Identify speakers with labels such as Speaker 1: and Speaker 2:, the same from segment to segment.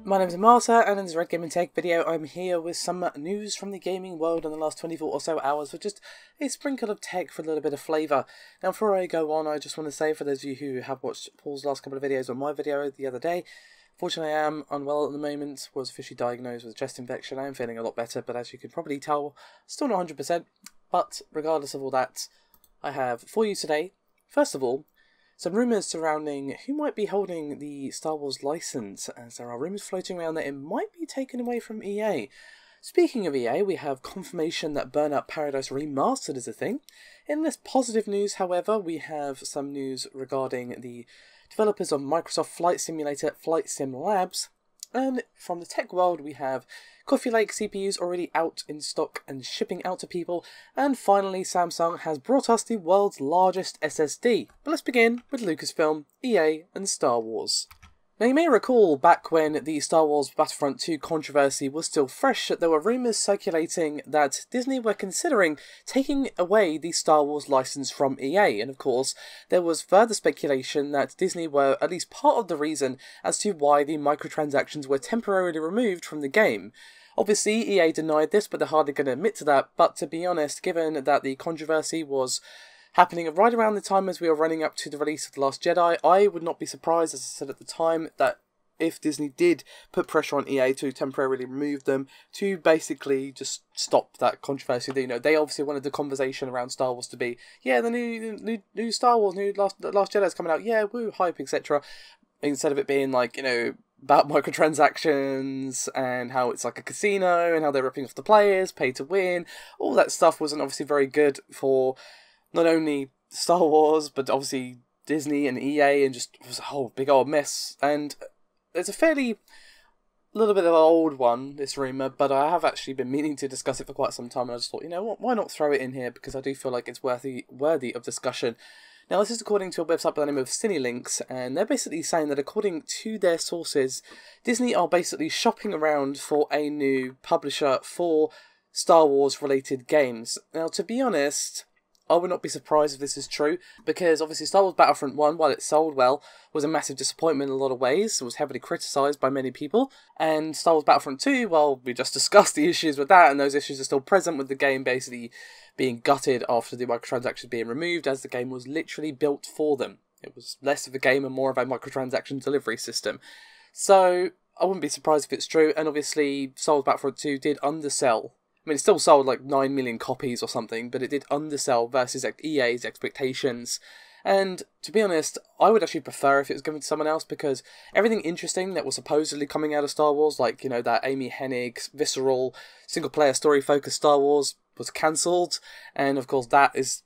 Speaker 1: My name is Marta, and in this Red Gaming Tech video I'm here with some news from the gaming world in the last 24 or so hours with just a sprinkle of tech for a little bit of flavour. Now before I go on, I just want to say, for those of you who have watched Paul's last couple of videos or my video the other day, fortunately I am unwell at the moment, was officially diagnosed with a chest infection. I am feeling a lot better, but as you can probably tell, still not 100%. But regardless of all that, I have for you today, first of all, some rumours surrounding who might be holding the Star Wars license, as there are rumours floating around that it might be taken away from EA. Speaking of EA, we have confirmation that Burnout Paradise Remastered is a thing. In this positive news, however, we have some news regarding the developers of Microsoft Flight Simulator FlightSim Labs. And from the tech world, we have Coffee Lake CPUs already out in stock and shipping out to people. And finally, Samsung has brought us the world's largest SSD. But let's begin with Lucasfilm, EA and Star Wars. Now you may recall back when the Star Wars Battlefront 2 controversy was still fresh, that there were rumours circulating that Disney were considering taking away the Star Wars license from EA, and of course there was further speculation that Disney were at least part of the reason as to why the microtransactions were temporarily removed from the game. Obviously EA denied this, but they're hardly going to admit to that, but to be honest, given that the controversy was happening right around the time as we were running up to the release of The Last Jedi, I would not be surprised, as I said at the time, that if Disney did put pressure on EA to temporarily remove them, to basically just stop that controversy. You know, they obviously wanted the conversation around Star Wars to be, yeah, the new Star Wars, Last Jedi is coming out, yeah, woo, hype, etc. Instead of it being like, you know, about microtransactions and how it's like a casino and how they're ripping off the players, pay to win. All that stuff wasn't obviously very good for not only Star Wars, but obviously Disney and EA, and just it was a whole big old mess. And it's a fairly little bit of an old one, this rumour, but I have actually been meaning to discuss it for quite some time, and I just thought, you know what, why not throw it in here, because I do feel like it's worthy of discussion. Now, this is according to a website by the name of CineLinks, and they're basically saying that according to their sources, Disney are basically shopping around for a new publisher for Star Wars related games. Now, to be honest, I would not be surprised if this is true, because obviously Star Wars Battlefront 1, while it sold well, was a massive disappointment in a lot of ways. It was heavily criticised by many people. And Star Wars Battlefront 2, well, we just discussed the issues with that, and those issues are still present with the game basically being gutted after the microtransactions being removed, as the game was literally built for them. It was less of a game and more of a microtransaction delivery system. So I wouldn't be surprised if it's true, and obviously Star Wars Battlefront 2 did undersell. I mean, it still sold like 9 million copies or something, but it did undersell versus EA's expectations. And to be honest, I would actually prefer if it was given to someone else, because everything interesting that was supposedly coming out of Star Wars, like, you know, that Amy Hennig, visceral, single-player story-focused Star Wars, was cancelled. And of course that is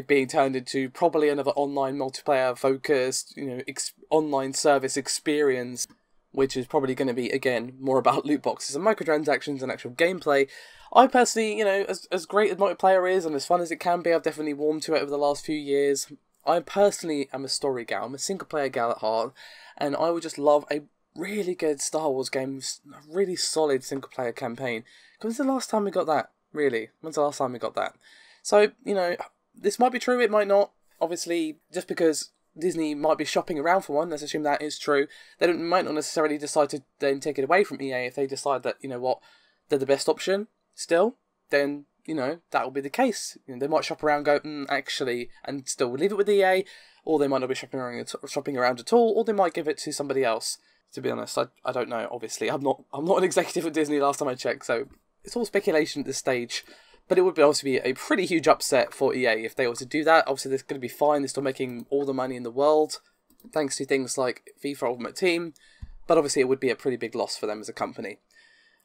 Speaker 1: being turned into probably another online multiplayer-focused, you know, online service experience, which is probably going to be, again, more about loot boxes and microtransactions and actual gameplay. I personally, you know, as great as multiplayer is and as fun as it can be, I've definitely warmed to it over the last few years. I personally am a story gal. I'm a single-player gal at heart, and I would just love a really good Star Wars game with a really solid single-player campaign. When's the last time we got that? Really? When's the last time we got that? So, you know, this might be true, it might not. Obviously, just because Disney might be shopping around for one, let's assume that is true, they might not necessarily decide to then take it away from EA. If they decide that, you know what, they're the best option still, then, you know, that will be the case. You know, they might shop around and go, actually, and still leave it with EA, or they might not be shopping around at all, or they might give it to somebody else. To be honest, I don't know, obviously. I'm not an executive at Disney last time I checked, so it's all speculation at this stage. But it would obviously be a pretty huge upset for EA if they were to do that. Obviously, they're going to be fine. They're still making all the money in the world, thanks to things like FIFA Ultimate Team. But obviously, it would be a pretty big loss for them as a company.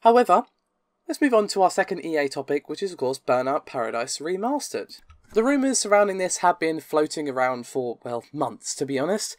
Speaker 1: However, let's move on to our second EA topic, which is, of course, Burnout Paradise Remastered. The rumours surrounding this have been floating around for, well, months, to be honest.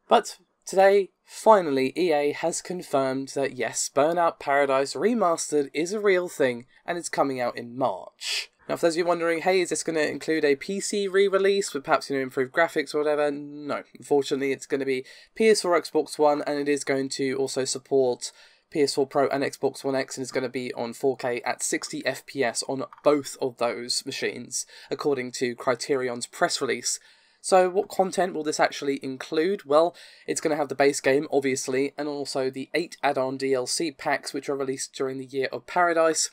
Speaker 1: But today, finally, EA has confirmed that yes, Burnout Paradise Remastered is a real thing, and it's coming out in March. Now, for those of you wondering, hey, is this going to include a PC re-release with perhaps, you know, improved graphics or whatever? No, unfortunately, it's going to be PS4, Xbox One, and it is going to also support PS4 Pro and Xbox One X, and it's going to be on 4K at 60 FPS on both of those machines, according to Criterion's press release. So what content will this actually include? Well, it's going to have the base game, obviously, and also the 8 add-on DLC packs which are released during the Year of Paradise.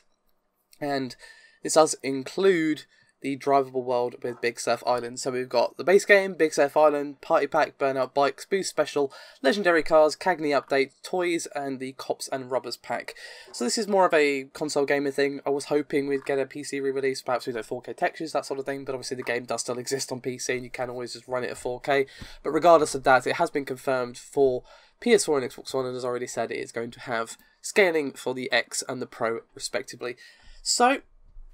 Speaker 1: And this does include the drivable world with Big Surf Island. So we've got the base game, Big Surf Island, Party Pack, Burnout Bikes, Boost Special, Legendary Cars, Cagney Update, Toys, and the Cops and Rubbers pack. So this is more of a console gamer thing. I was hoping we'd get a PC re-release, perhaps with 4K textures, that sort of thing, but obviously the game does still exist on PC and you can always just run it at 4K. But regardless of that, it has been confirmed for PS4 and Xbox One, and as already said, it is going to have scaling for the X and the Pro, respectively. So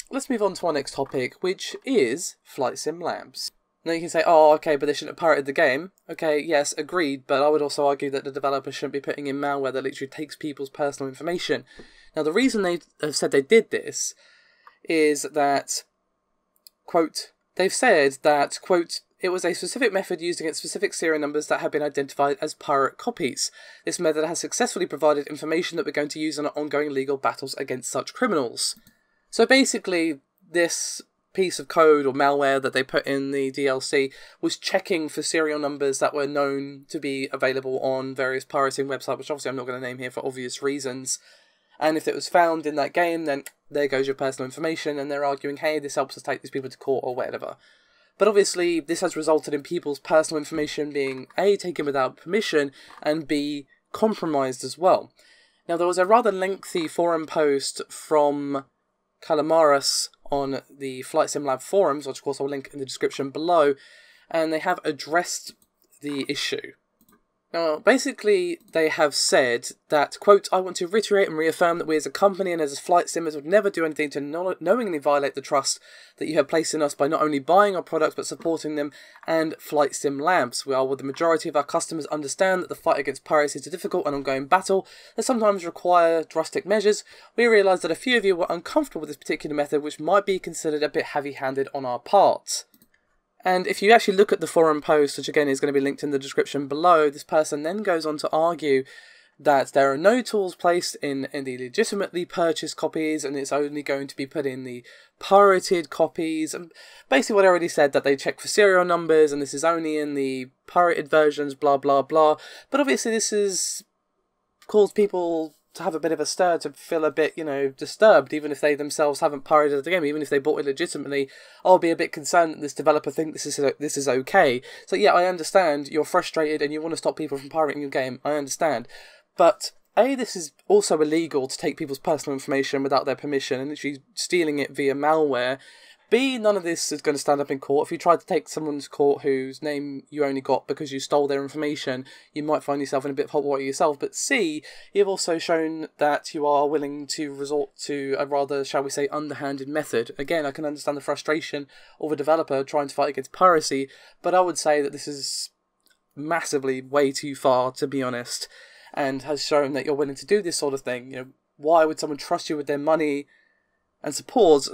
Speaker 1: let's move on to our next topic, which is FlightSim Labs. Now you can say, oh, okay, but they shouldn't have pirated the game. Okay, yes, agreed, but I would also argue that the developer shouldn't be putting in malware that literally takes people's personal information. Now the reason they have said they did this is that, quote, they've said that, quote, it was a specific method used against specific serial numbers that have been identified as pirate copies. This method has successfully provided information that we're going to use in our ongoing legal battles against such criminals. So basically, this piece of code or malware that they put in the DLC was checking for serial numbers that were known to be available on various pirating websites, which obviously I'm not going to name here for obvious reasons. And if it was found in that game, then there goes your personal information, and they're arguing, hey, this helps us take these people to court or whatever. But obviously, this has resulted in people's personal information being A, taken without permission, and B, compromised as well. Now, there was a rather lengthy forum post from Calamaris on the FlightSim Lab forums, which of course I'll link in the description below, and they have addressed the issue. Now, basically, they have said that, quote, I want to reiterate and reaffirm that we as a company and as flight simmers would never do anything to knowingly violate the trust that you have placed in us by not only buying our products but supporting them and FlightSim Labs. We are, with the majority of our customers, understand that the fight against piracy is a difficult and ongoing battle that sometimes require drastic measures. We realise that a few of you were uncomfortable with this particular method, which might be considered a bit heavy-handed on our part. And if you actually look at the forum post, which again is going to be linked in the description below, this person then goes on to argue that there are no tools placed in the legitimately purchased copies, and it's only going to be put in the pirated copies. And basically what I already said, that they check for serial numbers, and this is only in the pirated versions, blah, blah, blah. But obviously this has caused people to have a bit of a stir, to feel a bit, disturbed, even if they themselves haven't pirated the game, even if they bought it legitimately. I'll be a bit concerned that this developer thinks this is okay. So yeah, I understand you're frustrated and you want to stop people from pirating your game. I understand. But A, this is also illegal to take people's personal information without their permission and literally stealing it via malware. B, none of this is going to stand up in court. If you try to take someone to court whose name you only got because you stole their information, you might find yourself in a bit of hot water yourself. But C, you've also shown that you are willing to resort to a rather, shall we say, underhanded method. Again, I can understand the frustration of a developer trying to fight against piracy, but I would say that this is massively way too far, to be honest, and has shown that you're willing to do this sort of thing. Why would someone trust you with their money and support?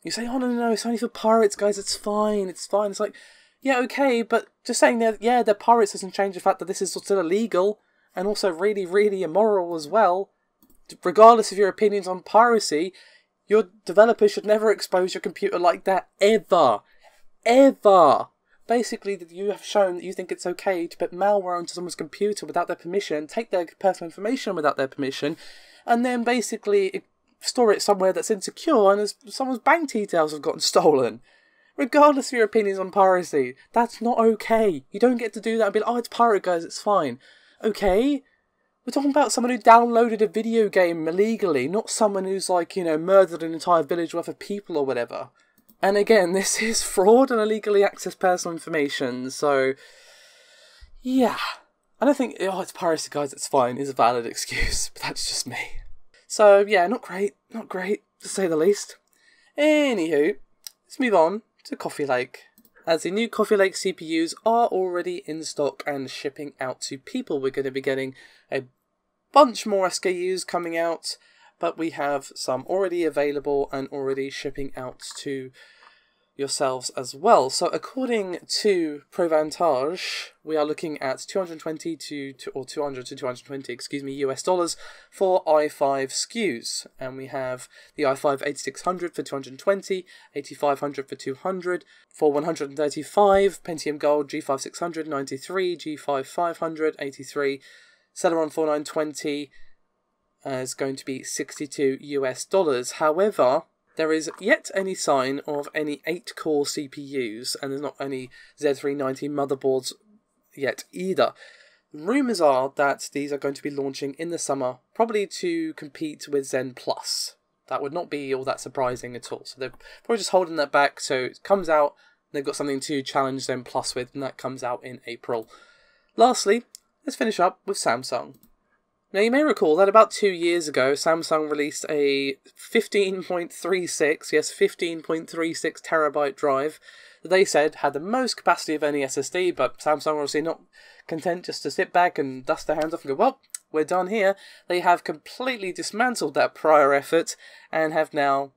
Speaker 1: You say, oh, no, it's only for pirates, guys, it's fine. It's like, yeah, okay, but just saying they're pirates doesn't change the fact that this is still illegal, and also really, really immoral as well. Regardless of your opinions on piracy, your developer should never expose your computer like that, ever. Ever. Basically, you have shown that you think it's okay to put malware onto someone's computer without their permission, take their personal information without their permission, and then basically store it somewhere that's insecure and someone's bank details have gotten stolen. Regardless of your opinions on piracy, that's not okay. You don't get to do that and be like, oh, it's pirate, guys, it's fine. Okay? We're talking about someone who downloaded a video game illegally, not someone who's murdered an entire village worth of people or whatever. And again, this is fraud and illegally accessed personal information, so yeah. I don't think, oh, it's piracy, guys, it's fine, is a valid excuse, but that's just me. So, yeah, not great, to say the least. Anywho, let's move on to Coffee Lake, as the new Coffee Lake CPUs are already in stock and shipping out to people. We're going to be getting a bunch more SKUs coming out, but we have some already available and already shipping out to yourselves as well. So according to Provantage, we are looking at 220 to 200 to 220, excuse me, US dollars for i5 SKUs, and we have the i5 8600 for 220, 8500 for 200, for 135 Pentium Gold G5 600 93, G5 500 83, Celeron 4920 is going to be 62 US dollars. However, there is yet any sign of any 8-core CPUs, and there's not any Z390 motherboards yet either. Rumours are that these are going to be launching in the summer, probably to compete with Zen Plus. That would not be all that surprising at all. So they're probably just holding that back, so it comes out, they've got something to challenge Zen Plus with, and that comes out in April. Lastly, let's finish up with Samsung. Now, you may recall that about 2 years ago, Samsung released a 15.36, yes, 15.36 terabyte drive that they said had the most capacity of any SSD, but Samsung obviously not content just to sit back and dust their hands off and go, well, we're done here. They have completely dismantled that prior effort and have now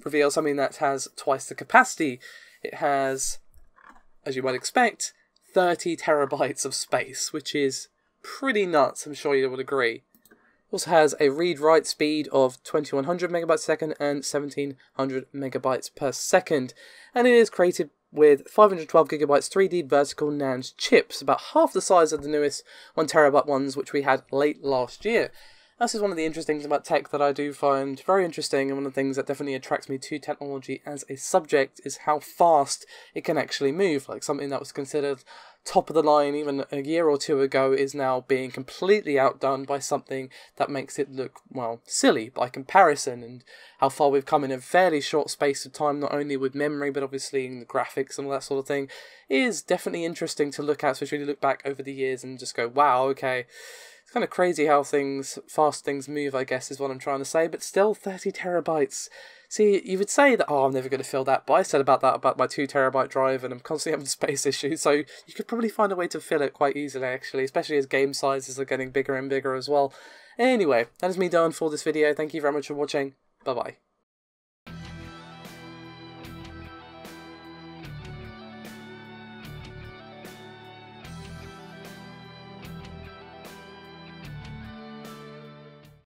Speaker 1: revealed something that has twice the capacity. It has, as you might expect, 30 terabytes of space, which is pretty nuts, I'm sure you would agree. It also has a read-write speed of 2100 megabytes per second and 1700 megabytes per second, and it is created with 512 gigabytes 3D vertical NAND chips, about half the size of the newest 1 terabyte ones which we had late last year. This is one of the interesting things about tech that I do find very interesting, and one of the things that definitely attracts me to technology as a subject is how fast it can actually move. Like, something that was considered top of the line even a year or two ago is now being completely outdone by something that makes it look, well, silly by comparison, and how far we've come in a fairly short space of time, not only with memory but obviously in the graphics and all that sort of thing, is definitely interesting to look at, especially when you look back over the years and just go, wow, okay. It's kind of crazy how fast things move, I guess, is what I'm trying to say, but still 30 terabytes. See, you would say that, oh, I'm never going to fill that, but I said about that about my 2 terabyte drive, and I'm constantly having space issues, so you could probably find a way to fill it quite easily, actually, especially as game sizes are getting bigger and bigger as well. Anyway, that is me done for this video. Thank you very much for watching. Bye-bye.